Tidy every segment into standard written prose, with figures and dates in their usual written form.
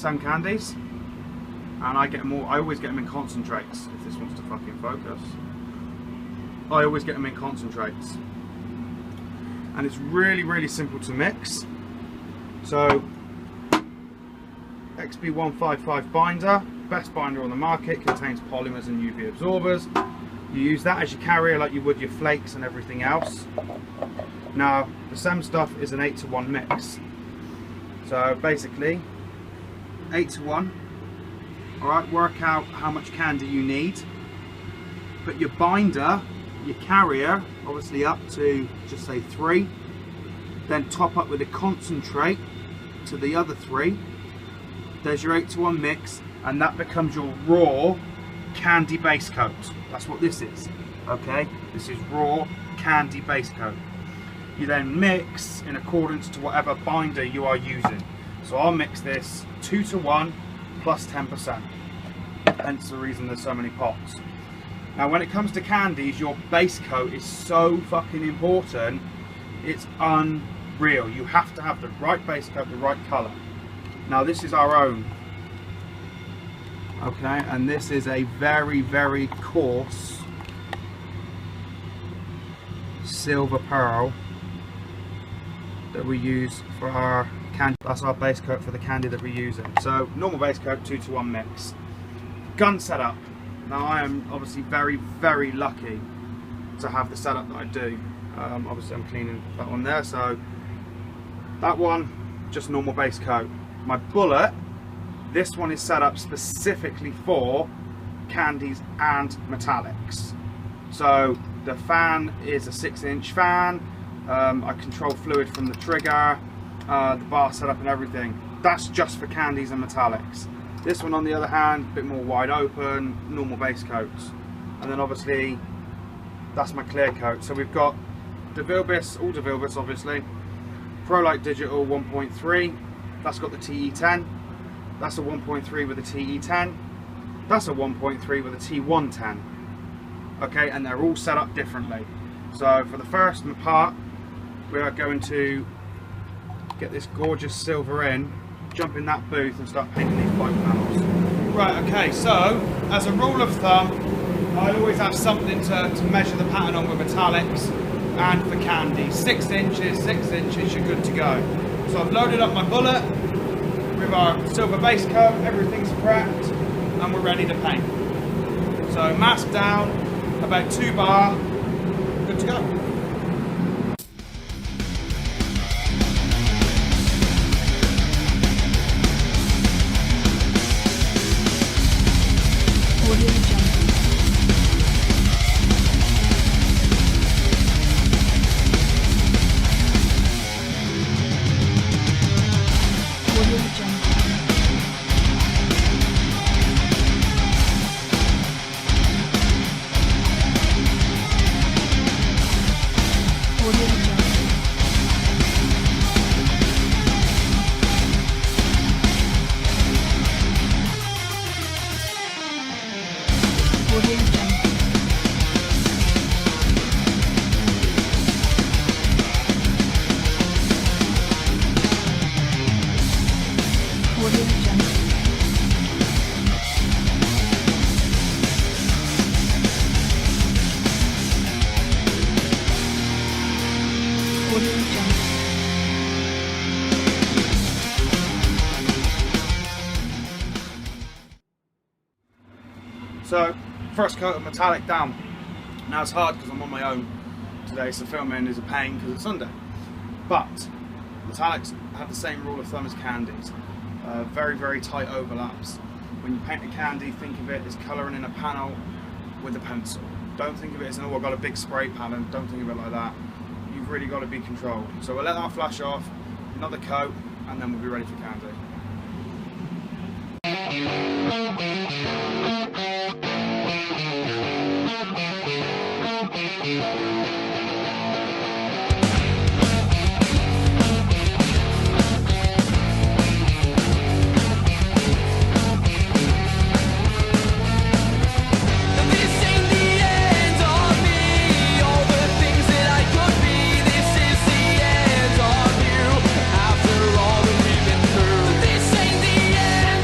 SEM candies, and I always get them in concentrates. If this wants to fucking focus, I always get them in concentrates, and it's really simple to mix. So XB155 binder, best binder on the market, contains polymers and UV absorbers. You use that as your carrier like you would your flakes and everything else. Now the SEM stuff is an 8-to-1 mix. So basically 8-to-1. Alright, work out how much candy you need. Put your binder, your carrier, obviously up to just say 3. Then top up with a concentrate to the other 3. There's your 8-to-1 mix, and that becomes your raw candy base coat. That's what this is. Okay, this is raw candy base coat. You then mix in accordance to whatever binder you are using. So I'll mix this 2-to-1 plus 10%. Hence the reason there's so many pots. Now when it comes to candies, your base coat is so fucking important. It's unreal. You have to have the right base coat, the right colour. Now this is our own. Okay, and this is a very coarse silver pearl that we use for our candy. That's our base coat for the candy that we're using. So normal base coat, 2-to-1 mix. Gun setup. Now I am obviously very lucky to have the setup that I do. Obviously I'm cleaning that one there, so that one just normal base coat. My bullet, this one is set up specifically for candies and metallics. So the fan is a 6-inch fan. I control fluid from the trigger, the bar setup and everything. That's just for candies and metallics. This one on the other hand, a bit more wide open, normal base coats. And then obviously that's my clear coat. So we've got Devilbiss, all Devilbiss obviously. ProLite Digital 1.3, that's got the TE10. That's a 1.3 with a TE10. That's a 1.3 with a T110. Okay, and they're all set up differently. So for the first part, we are going to get this gorgeous silver in, jump in that booth and start painting these bike panels. Right, okay, so as a rule of thumb, I always have something to measure the pattern on with metallics and for candy. 6 inches, you're good to go. So I've loaded up my bullet with our silver base coat, everything's prepped, and we're ready to paint. So mask down, about 2 bar, good to go. So, first coat of metallic down. Now it's hard because I'm on my own today, so filming is a pain because it's Sunday. But metallics have the same rule of thumb as candies. Very tight overlaps. When you paint a candy, think of it as colouring in a panel with a pencil. Don't think of it as, oh, I've got a big spray pattern. Don't think of it like that. You've really got to be controlled. So we'll let that flash off, another coat, and then we'll be ready for candy. This ain't the end.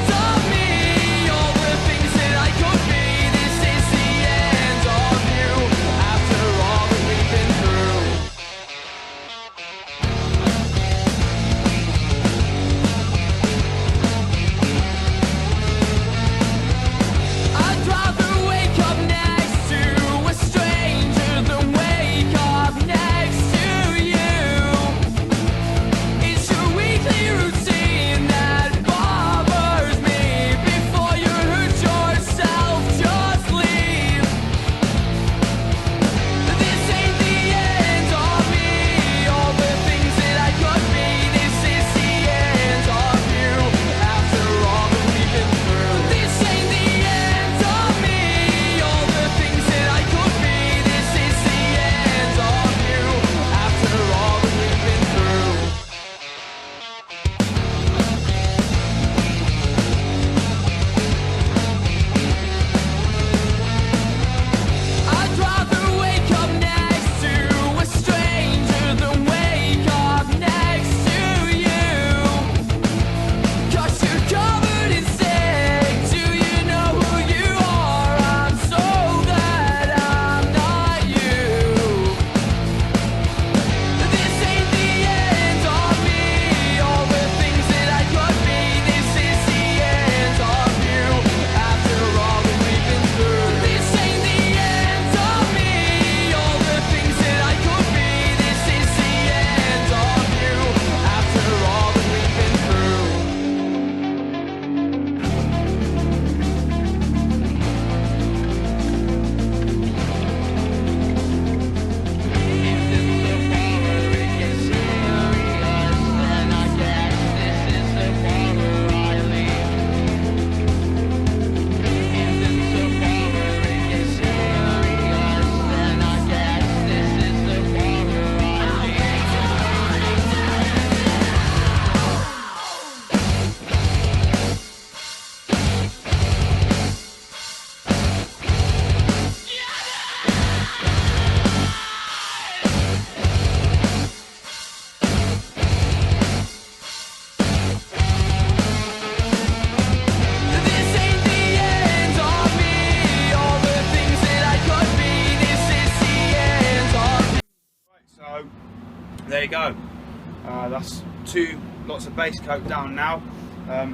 there you go. That's 2 lots of base coat down now. I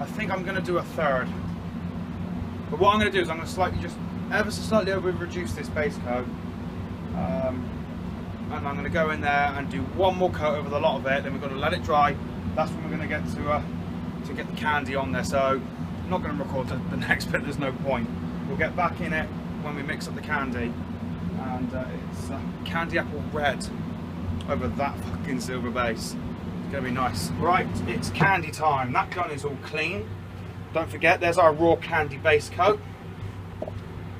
think I'm going to do a third. But what I'm going to do is I'm going to slightly, just ever so slightly over reduce this base coat. And I'm going to go in there and do 1 more coat over the lot of it. Then we're going to let it dry. That's when we're going to get to get the candy on there. So I'm not going to record the next bit. There's no point. We'll get back in it when we mix up the candy. And it's candy apple red over that fucking silver base. It's going to be nice. Right, it's candy time. That gun is all clean. Don't forget, there's our raw candy base coat.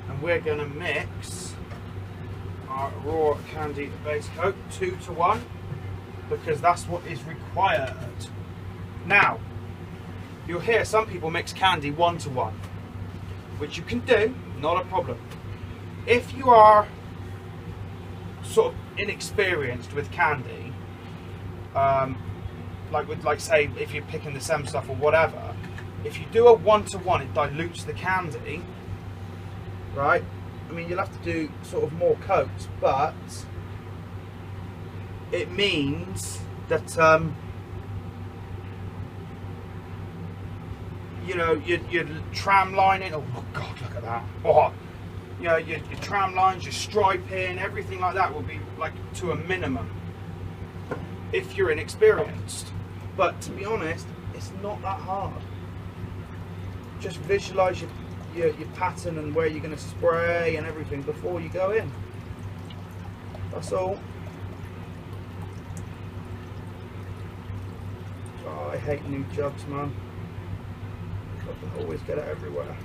And we're going to mix our raw candy base coat 2 to 1 because that's what is required. Now, you'll hear some people mix candy 1 to 1, which you can do, not a problem. If you are sort of inexperienced with candy, like say if you're picking the SEM stuff or whatever, if you do a 1 to 1, it dilutes the candy, right? I mean, you'll have to do sort of more coats, but it means that you know, your tram lining. Oh God, look at that! Oh, you know, your tram lines, your striping, everything like that will be like to a minimum if you're inexperienced. But to be honest, it's not that hard. Just visualise your pattern and where you're going to spray and everything before you go in. That's all. Oh, I hate new jugs, man. I can always get it everywhere.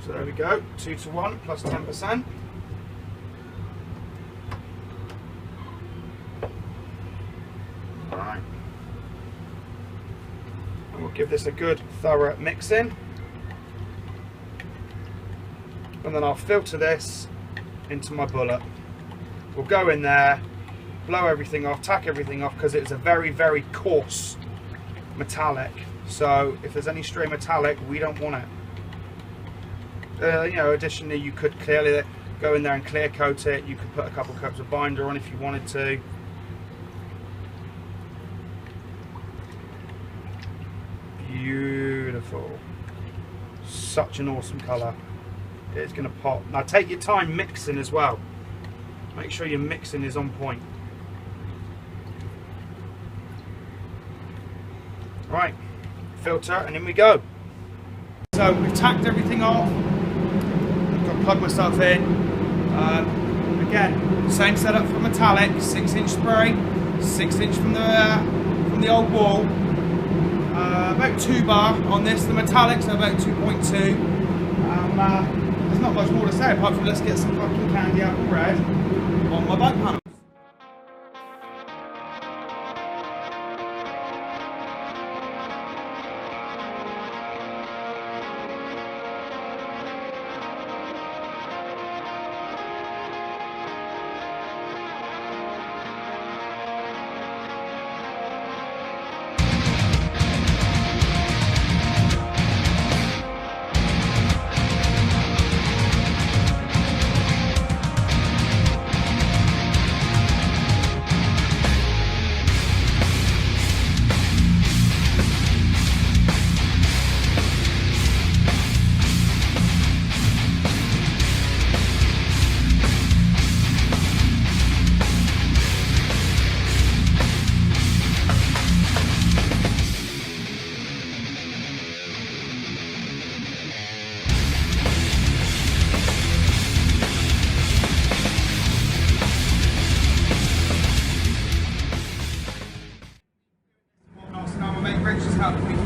So there we go, 2 to 1 plus 10%. Alright. And we'll give this a good thorough mix in. And then I'll filter this into my bullet. We'll go in there, blow everything off, tack everything off, because it's a very, very coarse metallic. So if there's any stray metallic, we don't want it. You know, additionally, you could clearly go in there and clear coat it. You could put a couple coats of binder on if you wanted to. Beautiful. Such an awesome colour. It's going to pop. Now take your time mixing as well. Make sure your mixing is on point. Right, filter, and in we go. So we've tacked everything off. I've got to plug myself in. Again, same setup for metallic, 6-inch spray, 6-inch from the old wall. About 2 bar on this. The metallics are about 2.2. There's not much more to say apart from let's get some fucking candy apple red on my bike panel.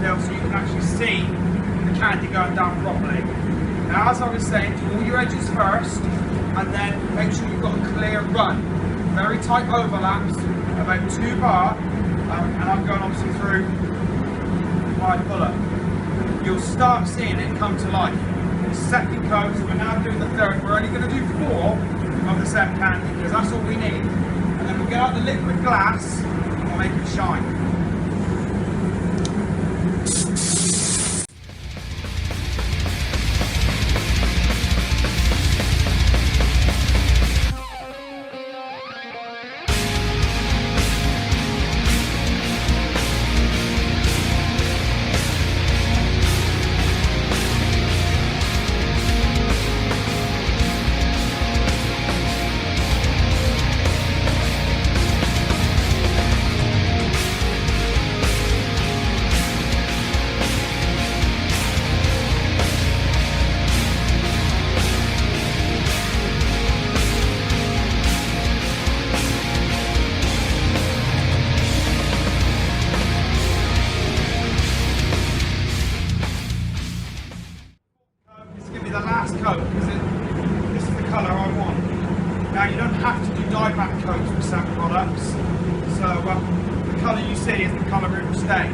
So you can actually see the candy going down properly. Now, as I was saying, do all your edges first, and then make sure you've got a clear run. Very tight overlaps, about 2 bar, and I'm going obviously through my bullet. You'll start seeing it come to life. Second coat, so we're now doing the third. We're only going to do 4 of the SEM candy because that's all we need. And then we'll get out the liquid glass and we'll make it shine. see is the colour it will stay.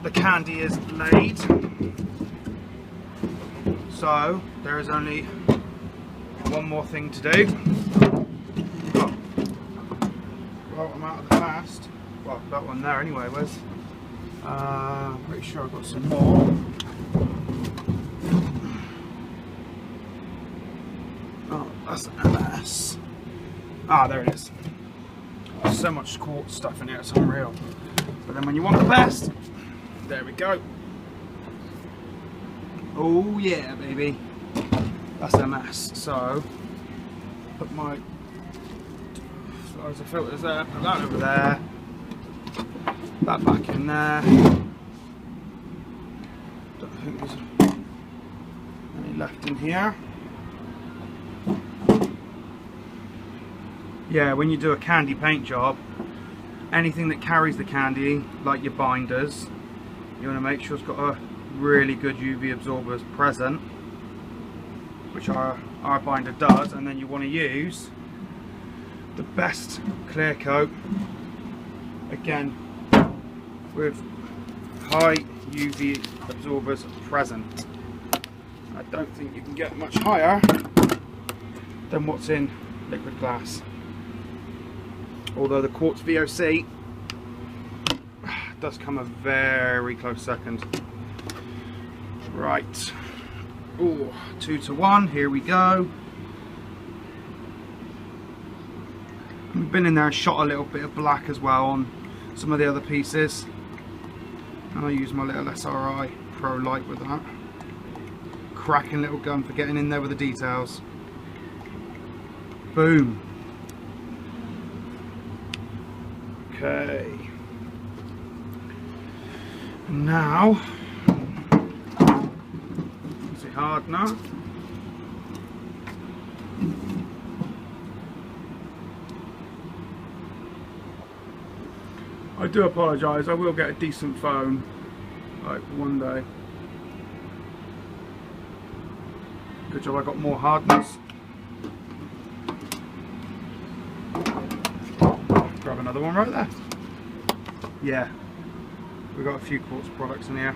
The candy is laid, so there is only one more thing to do. Oh. Well, I'm out of the past. Well, that one there anyway was. Pretty sure I've got some more. Oh, that's a mess. Ah, there it is. There's so much quartz stuff in here, it's unreal. But then when you want the best, there we go. Oh yeah, baby. That's a mess. So, put my loads of filters there, put that over there, that back in there. Don't think there's any left in here. Yeah, when you do a candy paint job, anything that carries the candy, like your binders, you want to make sure it's got a really good UV absorbers present, which our binder does, and then you want to use the best clear coat, again with high UV absorbers present. I don't think you can get much higher than what's in liquid glass, although the quartz VOC does come a very close second. Right, ooh, 2 to 1, here we go. We've been in there and shot a little bit of black as well on some of the other pieces, and I use my little SRI Pro Light with that. Cracking little gun for getting in there with the details. Boom. Okay. Now, is it hard now? I do apologise, I will get a decent phone, like one day. Good job I got more hardness. Grab another one right there. Yeah, we've got a few quartz products in here.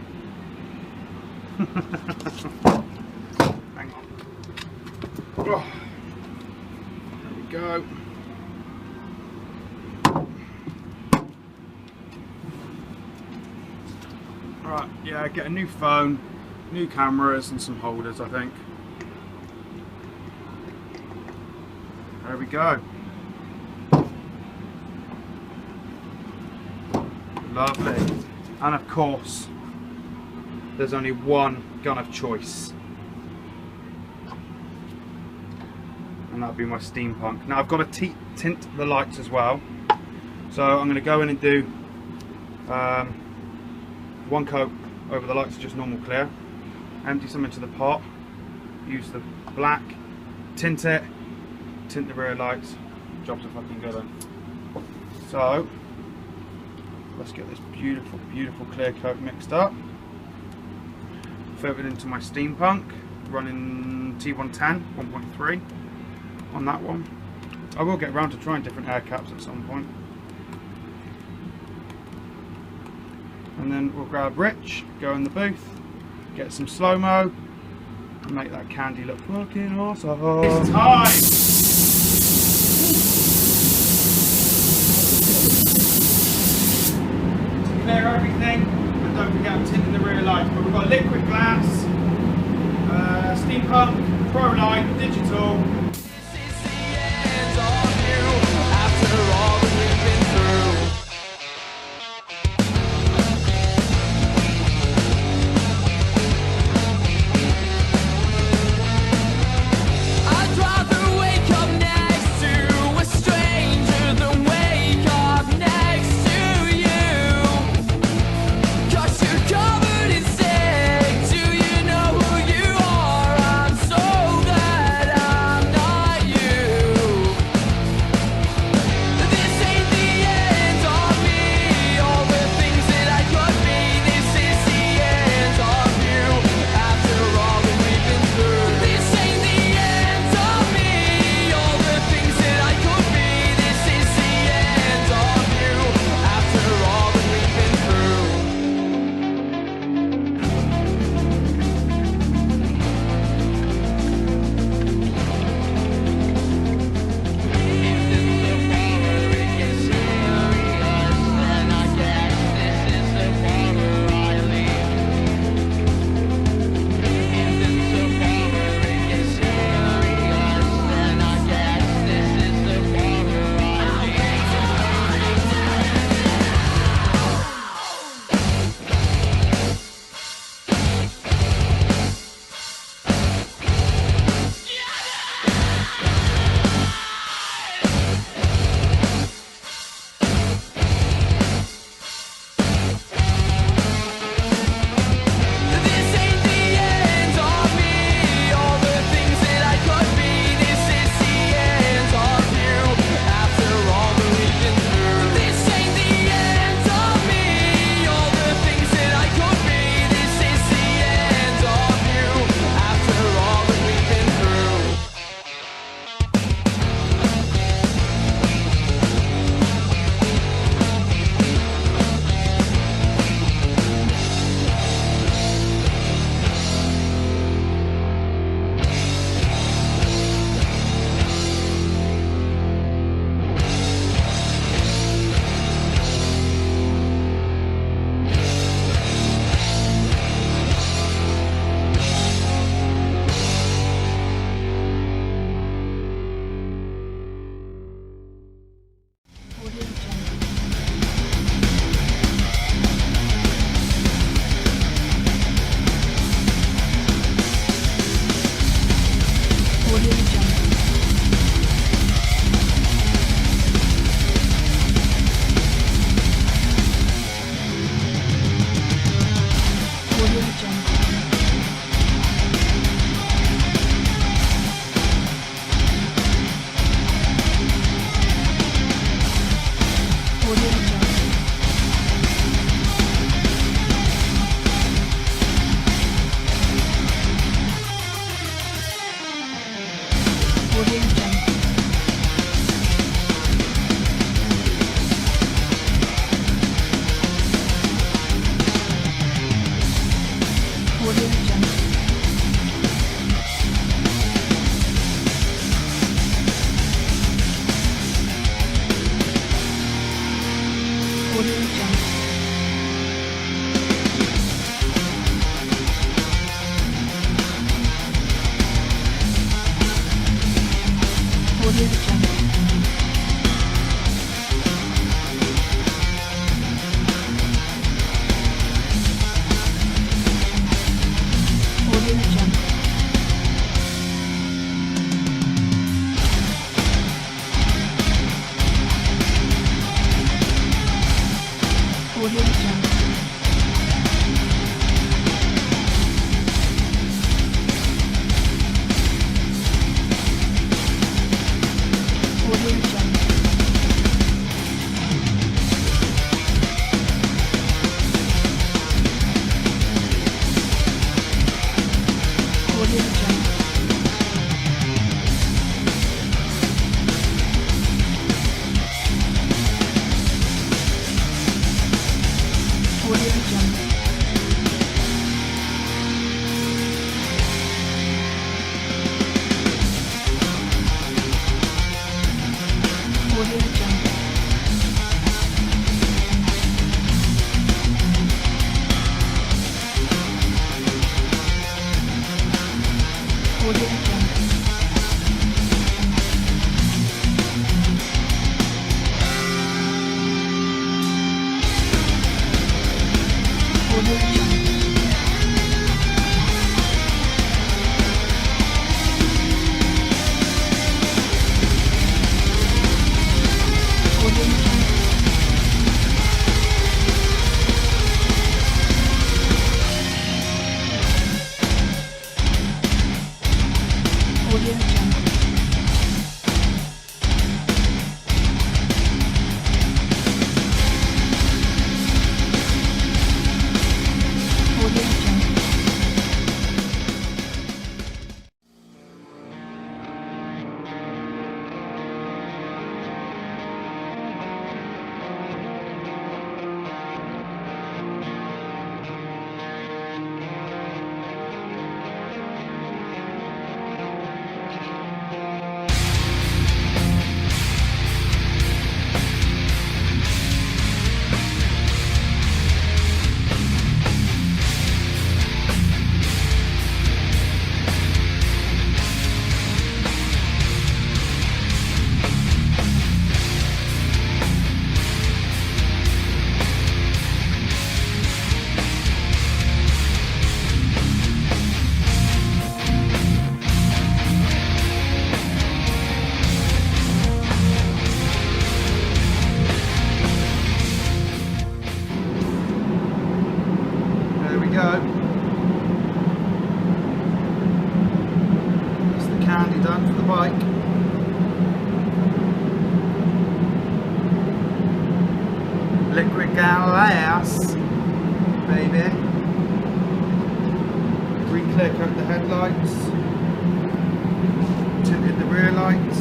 Hang on. Oh, there we go. Right, yeah, get a new phone, new cameras and some holders, I think. There we go. Lovely. And of course, there's only one gun of choice. And that'll be my steampunk. Now I've got to tint the lights as well. So I'm going to go in and do one coat over the lights, just normal clear. Empty some into the pot. Use the black. Tint it. Tint the rear lights. Job's a fucking good one. So let's get this beautiful, beautiful clear coat mixed up. Further into my steampunk, running T110 1.3 on that one. I will get around to trying different air caps at some point. And then we'll grab Rich, go in the booth, get some slow-mo, and make that candy look fucking awesome. It's time! Clear everything, and don't forget I'm tinting the rear lights. But we've got liquid glass, steampunk, pro light, digital. That's the candy done for the bike. Liquid glass, baby. Re-clear coat the headlights, tinted the rear lights.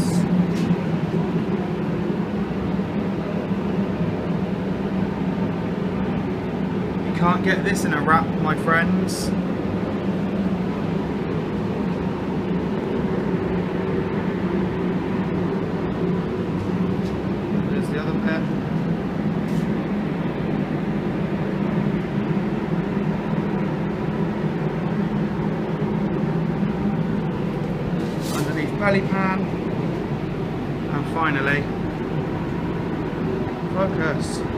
You can't get this in a wrap, my friends. There's the other pair. Underneath belly pan, and finally focus.